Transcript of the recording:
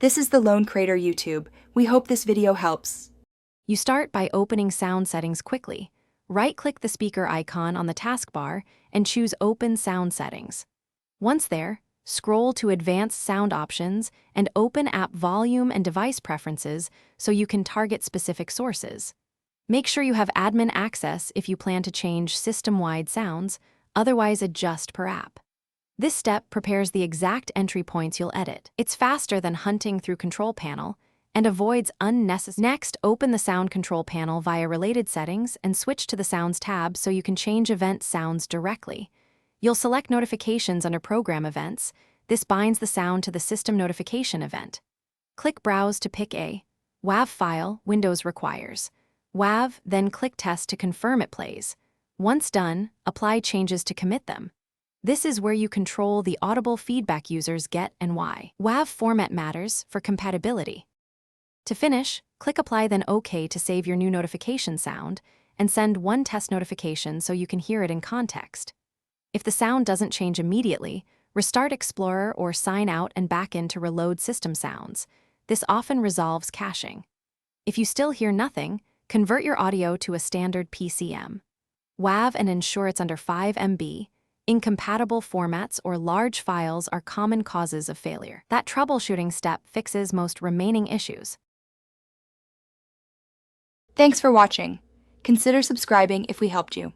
This is the Lone Crater YouTube. We hope this video helps. You start by opening sound settings quickly. Right-click the speaker icon on the taskbar and choose Open Sound Settings. Once there, scroll to Advanced Sound Options and open App Volume and Device Preferences so you can target specific sources. Make sure you have admin access if you plan to change system-wide sounds, otherwise adjust per app. This step prepares the exact entry points you'll edit. It's faster than hunting through Control Panel and avoids unnecessary. Next, open the Sound Control Panel via Related Settings and switch to the Sounds tab so you can change event sounds directly. You'll select Notifications under Program Events. This binds the sound to the System Notification event. Click Browse to pick a WAV file Windows requires. WAV, then click Test to confirm it plays. Once done, apply changes to commit them. This is where you control the audible feedback users get and why. WAV format matters for compatibility. To finish, click Apply then OK to save your new notification sound and send one test notification so you can hear it in context. If the sound doesn't change immediately, restart Explorer or sign out and back in to reload system sounds. This often resolves caching. If you still hear nothing, convert your audio to a standard PCM. WAV and ensure it's under 5 MB. Incompatible formats or large files are common causes of failure. That troubleshooting step fixes most remaining issues. Thanks for watching. Consider subscribing if we helped you.